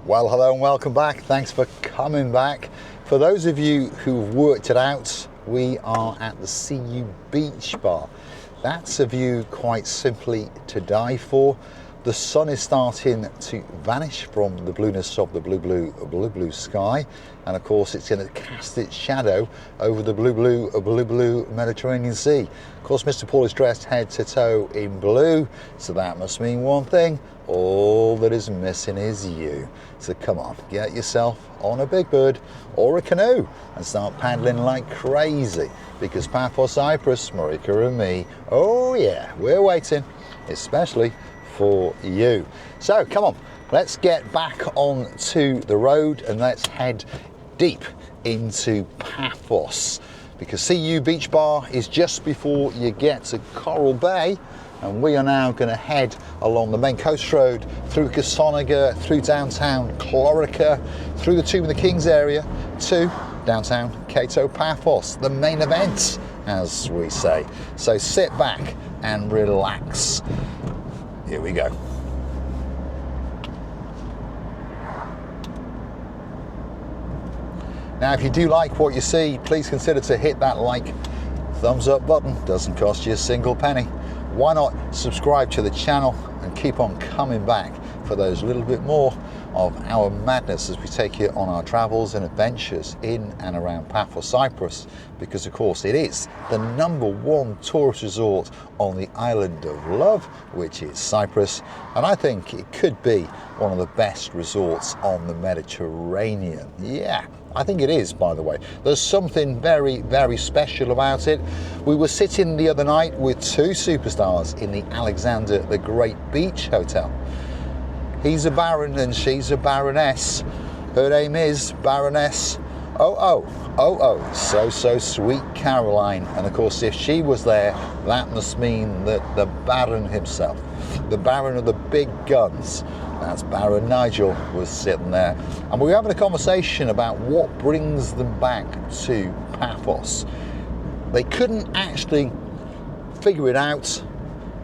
Well, hello and welcome back. Thanks for coming back. For those of you who've worked it out, we are at the CU Beach Bar. That's a view quite simply to die for. The sun is starting to vanish from the blueness of the blue sky, and of course it's going to cast its shadow over the blue Mediterranean Sea. Of course, Mr. Paul is dressed head to toe in blue, so that must mean one thing: all that is missing is you. So come on, get yourself on a big bird or a canoe and start paddling like crazy, because Paphos Cyprus, Marika and me, oh yeah, we're waiting, especially for you. So come on, let's get back onto the road and let's head deep into Paphos, because CU Beach Bar is just before you get to Coral Bay, and we are now going to head along the main coast road through Casonaga, through downtown Clorica, through the Tomb of the Kings area to downtown Cato Paphos, the main event, as we say. So sit back and relax. Here we go. Now, if you do like what you see, please consider to hit that like, thumbs up button. Doesn't cost you a single penny. Why not subscribe to the channel and keep on coming back for those little bit more of our madness as we take you on our travels and adventures in and around Paphos Cyprus, because of course it is the #1 tourist resort on the island of love, which is Cyprus, and I think it could be one of the best resorts on the Mediterranean. Yeah, I think it is, by the way. There's something very, very special about it. We were sitting the other night with two superstars in the Alexander the Great Beach Hotel. He's a baron and she's a baroness. Her name is Baroness so sweet Caroline. And of course, if she was there, that must mean that the Baron himself, the Baron of the big guns, that's Baron Nigel, was sitting there. And we were having a conversation about what brings them back to Paphos. They couldn't actually figure it out,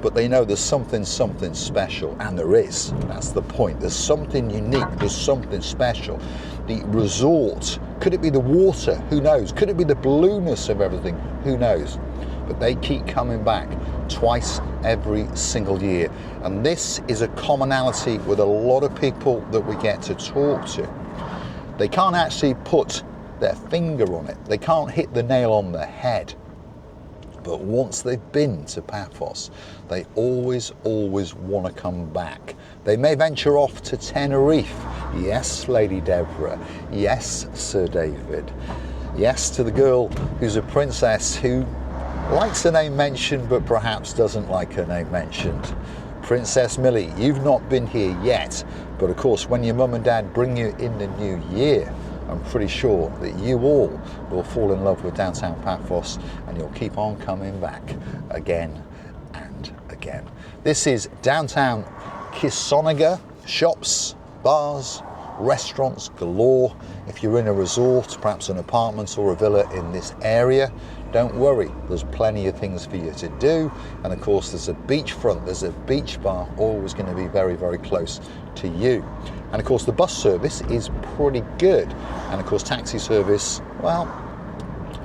but they know there's something special, and there is. That's the point. There's something unique, there's something special. The resort, could it be the water? Who knows? Could it be the blueness of everything? Who knows? But they keep coming back twice every single year. And this is a commonality with a lot of people that we get to talk to. They can't actually put their finger on it. They can't hit the nail on the head. But once they've been to Paphos, they always want to come back. They may venture off to Tenerife. Yes, Lady Deborah. Yes, Sir David. Yes, to the girl who's a princess who likes her name mentioned, but perhaps doesn't like her name mentioned. Princess Millie, you've not been here yet, but of course when your mum and dad bring you in the new year, I'm pretty sure that you all will fall in love with downtown Paphos, and you'll keep on coming back again and again. This is downtown Casonaga. Shops, bars, restaurants galore. If you're in a resort, perhaps an apartment or a villa in this area, don't worry, there's plenty of things for you to do. And of course there's a beachfront, there's a beach bar, always going to be very, very close to you. And of course the bus service is pretty good. And of course taxi service, well,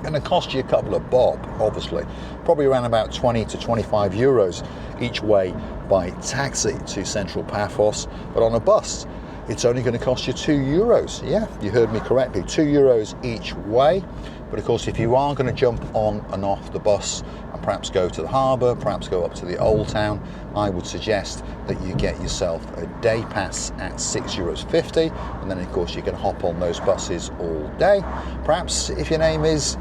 going to cost you a couple of bob, obviously. Probably around about 20 to 25 euros each way by taxi to central Paphos. But on a bus, it's only going to cost you €2. Yeah, you heard me correctly, €2 each way. But of course, if you are going to jump on and off the bus and perhaps go to the harbour, perhaps go up to the Old Town, I would suggest that you get yourself a day pass at €6.50, and then of course you can hop on those buses all day. Perhaps if your name is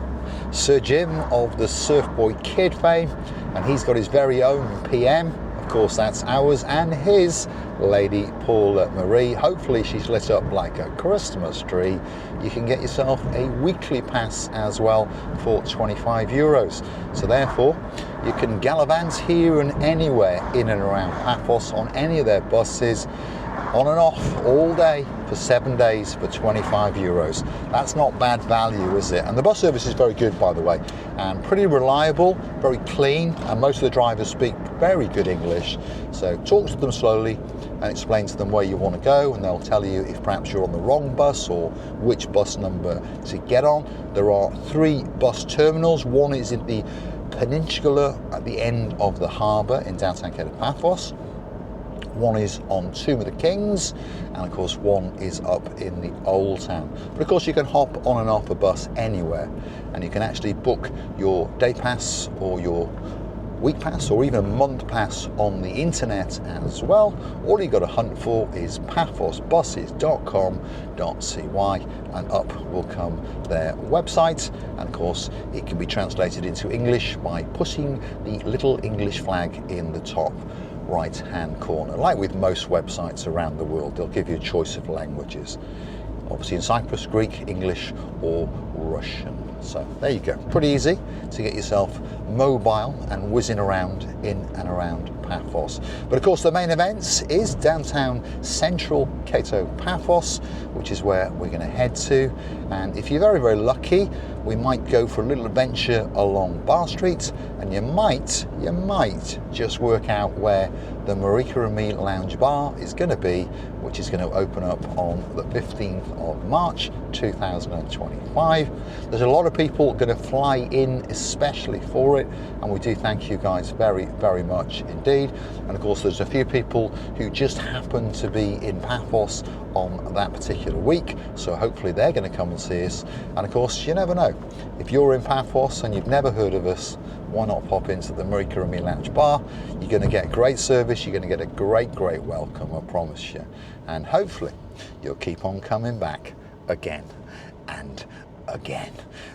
Sir Jim of the Surf Boy Kid fame, and he's got his very own PM, of course that's ours and his, Lady Paula Marie. Hopefully she's lit up like a Christmas tree. You can get yourself a weekly pass as well for €25. So therefore you can gallivant here and anywhere in and around Paphos on any of their buses. on and off all day for 7 days for 25 euros. That's not bad value, is it? And the bus service is very good, by the way, and pretty reliable, very clean, and most of the drivers speak very good English. So talk to them slowly and explain to them where you want to go, and they'll tell you if perhaps you're on the wrong bus or which bus number to get on. There are 3 bus terminals. One is in the peninsula at the end of the harbour in downtown Paphos. One is on Tomb of the Kings, and of course one is up in the Old Town. But of course you can hop on and off a bus anywhere, and you can actually book your day pass or your week pass or even a month pass on the internet as well. All you got to hunt for is paphosbuses.com.cy, and up will come their website, and of course it can be translated into English by pushing the little English flag in the top right hand corner. Like with most websites around the world, they'll give you a choice of languages. Obviously in Cyprus, Greek, English or Russian. So there you go, pretty easy to get yourself mobile and whizzing around in and around Paphos. But of course the main event is downtown central Paphos, which is where we're going to head to. And if you're very, very lucky, we might go for a little adventure along Bar Street, and you might just work out where the Marika and Me Lounge Bar is going to be, which is going to open up on the 15th of March 2025. There's a lot of people going to fly in especially for it, and we do thank you guys very, very much indeed. And of course there's a few people who just happen to be in Paphos on that particular week, so hopefully they're going to come and see us. And of course you never know, if you're in Paphos and you've never heard of us, why not pop into the Marika and Me Lounge Bar? You're going to get great service, you're going to get a great welcome, I promise you, and hopefully you'll keep on coming back again and again.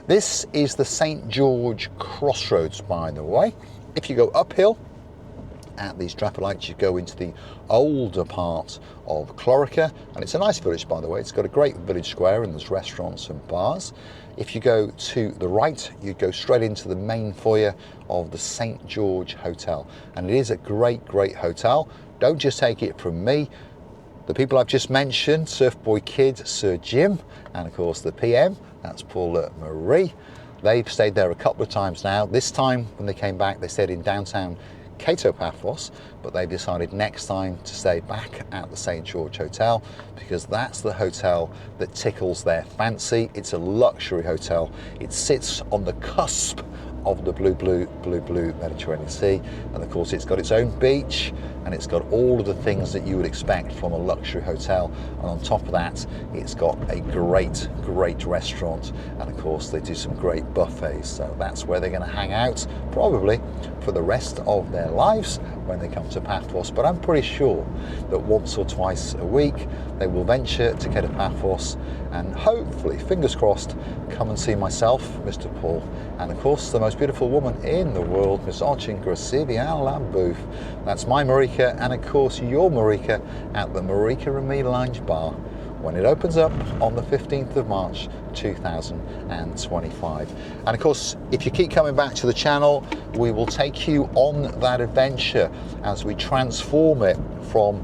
This is the St. George Crossroads, by the way. If you go uphill at these traffic lights, you go into the older part of Clorica, and it's a nice village, by the way. It's got a great village square and there's restaurants and bars. If you go to the right, you go straight into the main foyer of the St. George Hotel, and it is a great hotel. Don't just take it from me. The people I've just mentioned, Surfboy Kid, Sir Jim, and of course the PM, that's Paula Marie. They've stayed there a couple of times now. This time when they came back, they stayed in downtown Paphos, but they've decided next time to stay back at the St. George Hotel, because that's the hotel that tickles their fancy. It's a luxury hotel. It sits on the cusp of the blue Mediterranean Sea, and of course it's got its own beach, and it's got all of the things that you would expect from a luxury hotel, and on top of that it's got a great restaurant, and of course they do some great buffets. So that's where they're going to hang out probably for the rest of their lives when they come to Paphos. But I'm pretty sure that once or twice a week they will venture to Paphos, and hopefully, fingers crossed, come and see myself, Mr. Paul, and of course the most beautiful woman in the world, Miss Очень Красивая La Bouffe. That's my Marika, and of course your Marika, at the Marika and Me Lounge Bar when it opens up on the 15th of March 2025. And of course, if you keep coming back to the channel, we will take you on that adventure as we transform it from,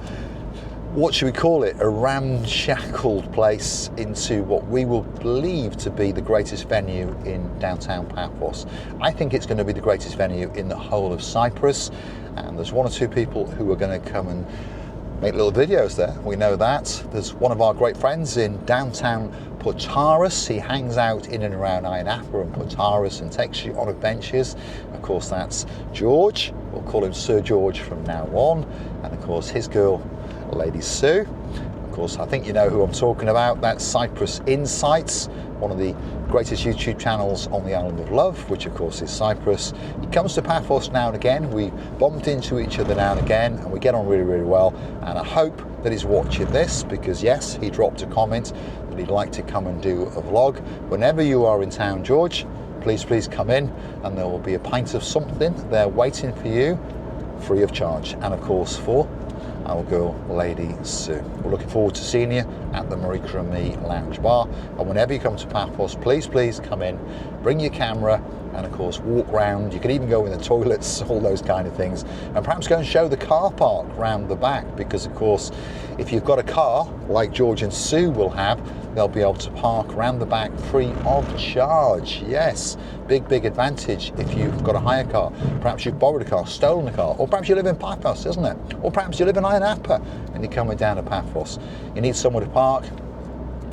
what should we call it, a ramshackled place into what we will believe to be the greatest venue in downtown Paphos. I think it's going to be the greatest venue in the whole of Cyprus, and there's 1 or 2 people who are going to come and make little videos there. We know that. There's one of our great friends in downtown Potaris. He hangs out in and around Ayia Napa and Potaris and takes you on adventures. Of course that's George. We'll call him Sir George from now on. And of course his girl, Lady Sue. Of course, I think you know who I'm talking about. That's Cyprus Insights, one of the greatest YouTube channels on the island of love, which of course is Cyprus. He comes to Paphos now and again. We bumped into each other now and again, and we get on really well. And I hope that he's watching this, because yes, he dropped a comment that he'd like to come and do a vlog. Whenever you are in town, George, please come in, and there will be a pint of something there waiting for you, free of charge. And of course for our girl, Lady Sue. We're looking forward to seeing you at the Marika and Me Lounge Bar. And whenever you come to Paphos, please come in, bring your camera, and of course walk round. You can even go in the toilets, all those kind of things, and perhaps go and show the car park round the back, because of course if you've got a car like George and Sue will have, they'll be able to park around the back free of charge. Yes, big advantage if you've got a hire car. Perhaps you've borrowed a car, stolen a car, or perhaps you live in Paphos, isn't it? Or perhaps you live in Iron Appa and you're coming down to Paphos. You need somewhere to park.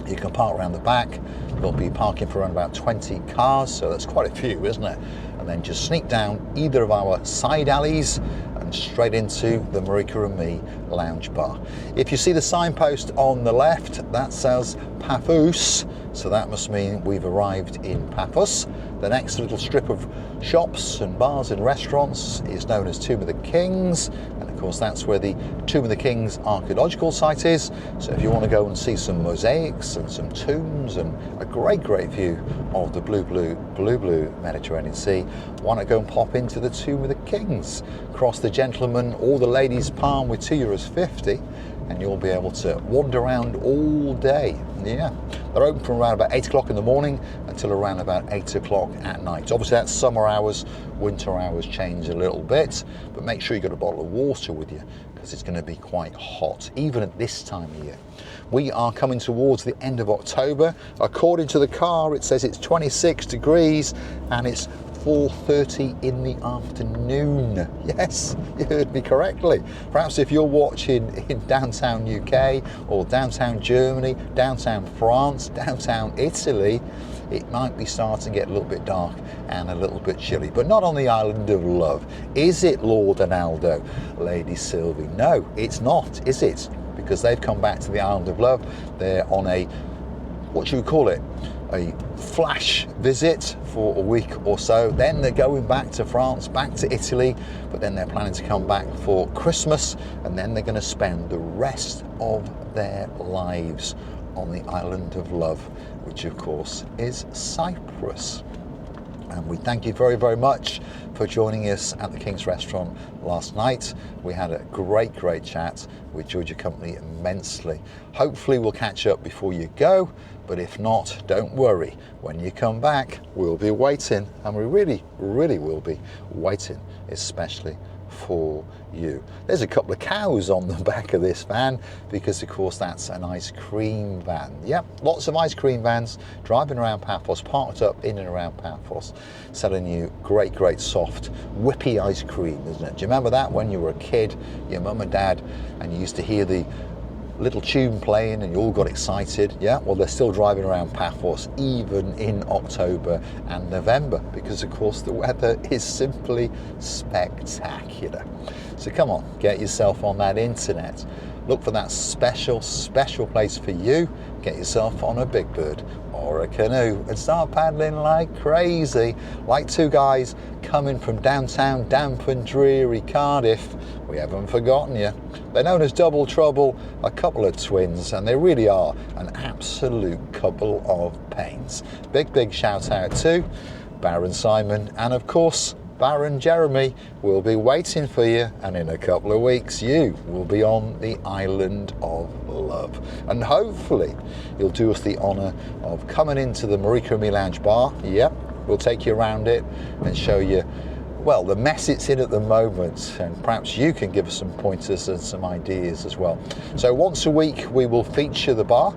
You can park around the back. There'll be parking for around about 20 cars, so that's quite a few, isn't it? And then just sneak down either of our side alleys and straight into the Marika and Me lounge bar. If you see the signpost on the left, that says Paphos, so that must mean we've arrived in Paphos. The next little strip of shops and bars and restaurants is known as Tomb of the Kings, and of course that's where the Tomb of the Kings archaeological site is. So if you want to go and see some mosaics and some tombs and a great view of the blue Mediterranean Sea, why not go and pop into the Tomb of the Kings, cross the gentleman or the lady's palm with €2.50, and you'll be able to wander around all day. Yeah, they're open from around about 8 o'clock in the morning until around about 8 o'clock at night. Obviously that's summer hours, winter hours change a little bit, but make sure you've got a bottle of water with you, because it's going to be quite hot, even at this time of year. We are coming towards the end of October. According to the car, it says it's 26 degrees and it's 4:30 in the afternoon. Yes, you heard me correctly. Perhaps if you're watching in downtown UK or downtown Germany, downtown France, downtown Italy, it might be starting to get a little bit dark and a little bit chilly, but not on the island of love. Is it, Lord and Aldo, Lady Sylvie? No, it's not, is it? Because they've come back to the island of love. They're on a, what should we call it? A flash visit for a week or so. Then they're going back to France, back to Italy, but then they're planning to come back for Christmas, and then they're going to spend the rest of their lives on the island of love, which of course is Cyprus. And we thank you very much for joining us at the King's Restaurant last night. We had a great chat. We enjoyed your company immensely. Hopefully we'll catch up before you go, but if not, don't worry. When you come back, we'll be waiting, and we really will be waiting, especially for you. There's a couple of cows on the back of this van, because of course that's an ice cream van. Yep, lots of ice cream vans driving around Paphos, parked up in and around Paphos, selling you great soft whippy ice cream, isn't it? Do you remember that when you were a kid, your mum and dad, and you used to hear the little tune playing and you all got excited? Yeah, well, they're still driving around Paphos even in October and November, because of course the weather is simply spectacular. So come on, get yourself on that internet, look for that special place for you, get yourself on a big bird or a canoe and start paddling like crazy, like two guys coming from downtown damp and dreary Cardiff. We haven't forgotten you. They're known as Double Trouble, a couple of twins, and they really are an absolute couple of pains. Big shout out to Baron Simon, and of course Baron Jeremy will be waiting for you, and in a couple of weeks you will be on the island of love, and hopefully you'll do us the honour of coming into the Marika and Me lounge bar. Yep, we'll take you around it and show you, well, the mess it's in at the moment, and perhaps you can give us some pointers and some ideas as well. So once a week we will feature the bar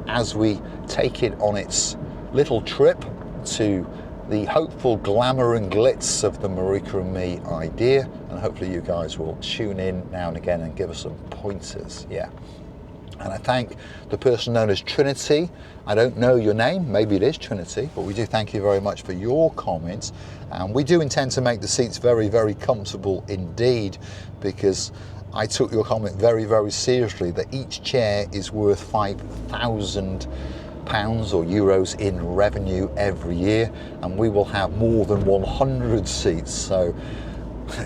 as we take it on its little trip to the hopeful glamour and glitz of the Marika and Me idea, and hopefully you guys will tune in now and again and give us some pointers. Yeah. And I thank the person known as Trinity. I don't know your name, maybe it is Trinity, but we do thank you very much for your comments, and we do intend to make the seats very comfortable indeed, because I took your comment very seriously that each chair is worth £5,000 or euros in revenue every year, and we will have more than 100 seats. So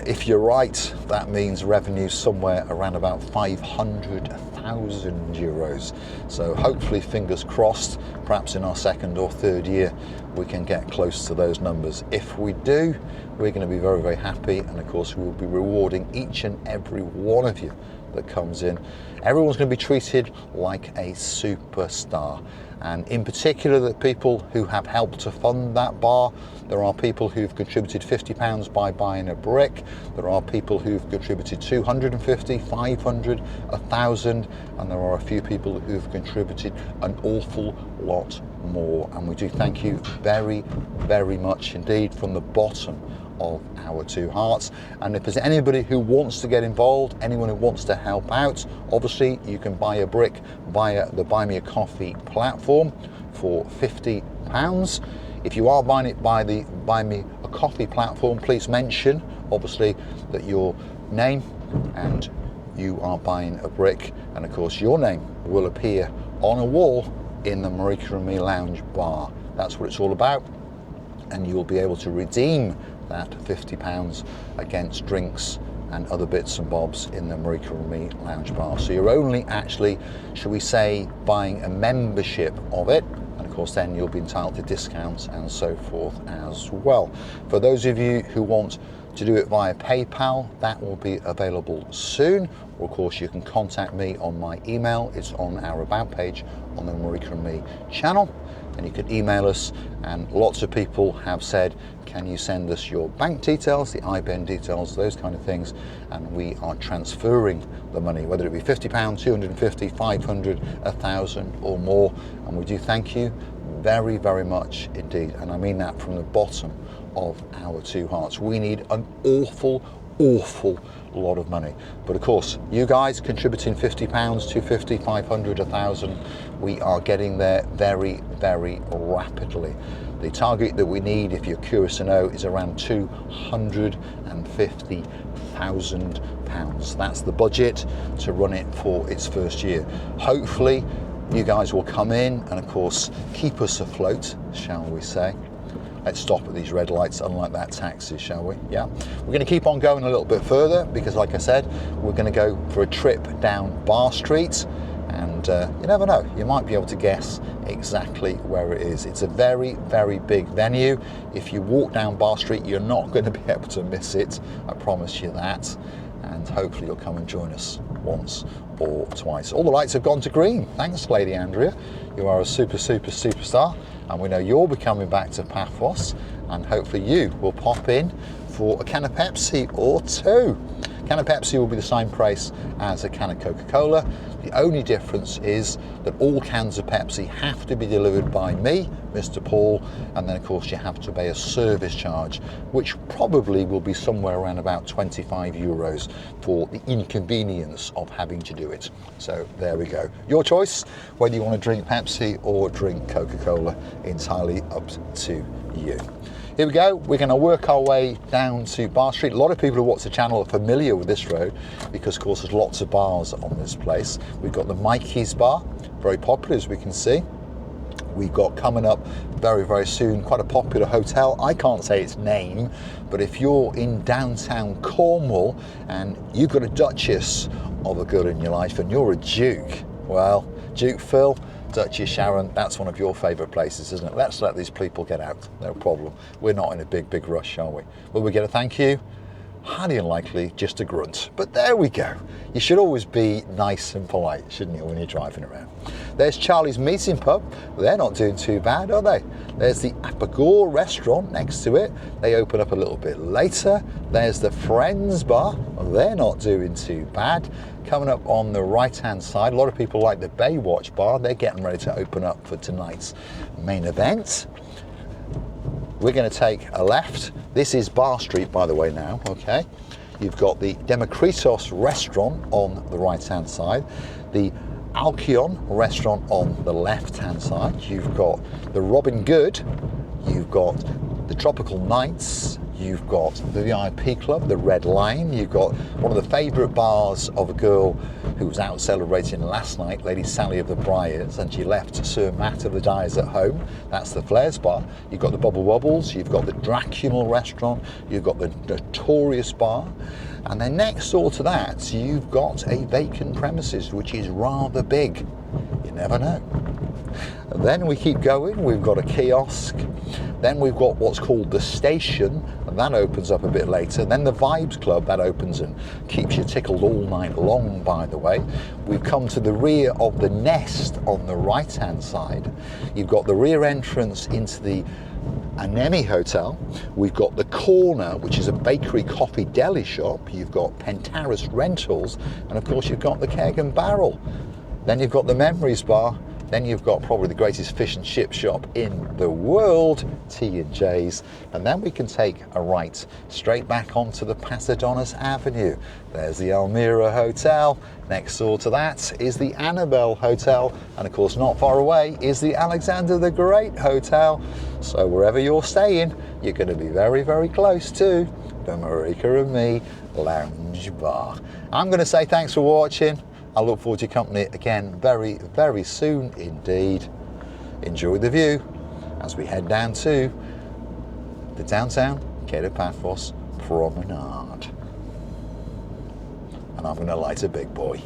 if you're right, that means revenue somewhere around about 500,000 euros. So hopefully, fingers crossed, perhaps in our second or third year we can get close to those numbers. If we do, we're going to be very happy, and of course we will be rewarding each and every one of you that comes in. Everyone's going to be treated like a superstar. And in particular, the people who have helped to fund that bar, there are people who've contributed £50 by buying a brick. There are people who've contributed 250, 500, 1,000, and there are a few people who've contributed an awful lot more. And we do thank you very, very much indeed from the bottom of our two hearts. And if there's anybody who wants to get involved, anyone who wants to help out, obviously you can buy a brick via the Buy Me a Coffee platform for £50. If you are buying it by the Buy Me a Coffee platform, please mention obviously that your name and you are buying a brick, and of course your name will appear on a wall in the Marika and Me lounge bar. That's what it's all about, and you'll be able to redeem that £50 against drinks and other bits and bobs in the Marika and Me lounge bar. So you're only actually, should we say, buying a membership of it, and of course then you'll be entitled to discounts and so forth as well. For those of you who want to do it via PayPal, that will be available soon. Or of course you can contact me on my email. It's on our About page on the Marika and Me channel, and you can email us. And lots of people have said, can you send us your bank details, the IBAN details, those kind of things, and we are transferring the money, whether it be £50, 250, 500, 1,000 or more. And we do thank you very, very much indeed, and I mean that from the bottom of our two hearts. We need an awful lot of money, but of course you guys contributing £50, 250, 500, 1,000, we are getting there very, very rapidly. The target that we need, if you're curious to know, is around £250,000. That's the budget to run it for its first year. Hopefully you guys will come in and of course keep us afloat, shall we say. Let's stop at these red lights, unlike that taxi, shall we? Yeah. We're going to keep on going a little bit further because, like I said, we're going to go for a trip down Bar Street, and you never know, you might be able to guess exactly where it is. It's a very, very big venue. If you walk down Bar Street, you're not going to be able to miss it. I promise you that. And hopefully you'll come and join us once or twice. All the lights have gone to green. Thanks, Lady Andrea. You are a superstar. And we know you'll be coming back to Paphos, and hopefully you will pop in for a can of Pepsi or two. A can of Pepsi will be the same price as a can of Coca-Cola. The only difference is that all cans of Pepsi have to be delivered by me, Mr. Paul, and then of course you have to pay a service charge, which probably will be somewhere around about €25 for the inconvenience of having to do it. So there we go. Your choice, whether you want to drink Pepsi or drink Coca-Cola, entirely up to you. Here we go, we're going to work our way down to Bar Street. A lot of people who watch the channel are familiar with this road because of course there's lots of bars on this place. We've got the Mikey's bar, very popular as we can see. We've got coming up very, very soon quite a popular hotel. I can't say its name, but if you're in downtown Cornwall and you've got a Duchess of a girl in your life and you're a Duke, well, Duke Phil, Duchess Sharon, that's one of your favourite places, isn't it? Let's let these people get out, no problem. We're not in a big rush, are we? Will we get a thank you? Highly unlikely, just a grunt. But there we go. You should always be nice and polite, shouldn't you, when you're driving around? There's Charlie's Meeting Pub. They're not doing too bad, are they? There's the Apagore restaurant next to it. They open up a little bit later. There's the Friends Bar. They're not doing too bad. Coming up on the right-hand side, a lot of people like the Baywatch Bar. They're getting ready to open up for tonight's main event. We're going to take a left. This is Bar Street, by the way, now, okay? You've got the Demokritos restaurant on the right-hand side, the Alkion restaurant on the left-hand side. You've got the Robin Good, you've got the Tropical Nights, you've got the VIP Club, the Red Lion, you've got one of the favourite bars of a girl who was out celebrating last night, Lady Sally of the Briars, and she left Sir Matt of the Dyers at home. That's the Flares Bar. You've got the Bubble Wobbles, you've got the Dracumal restaurant, you've got the Notorious Bar, and then next door to that, you've got a vacant premises, which is rather big. You never know. Then we keep going, we've got a kiosk, then we've got what's called the station, and that opens up a bit later. Then the Vibes Club, that opens and keeps you tickled all night long, by the way. We've come to the rear of the Nest on the right hand side. You've got the rear entrance into the Anemi Hotel. We've got the Corner, which is a bakery coffee deli shop. You've got Pentaris Rentals, and of course you've got the Keg and Barrel. Then you've got the Memories Bar. Then you've got probably the greatest fish and chip shop in the world, T&J's. And then we can take a right straight back onto the Paterdonis Avenue. There's the Elmira Hotel. Next door to that is the Annabelle Hotel. And of course, not far away is the Alexander the Great Hotel. So wherever you're staying, you're going to be very, very close to the Marika and Me Lounge Bar. I'm going to say thanks for watching. I look forward to your company again very, very soon indeed. Enjoy the view as we head down to the downtown Cape of Paphos promenade. And I'm going to light a big boy.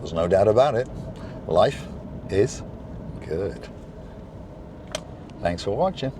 There's no doubt about it. Life is good. Thanks for watching.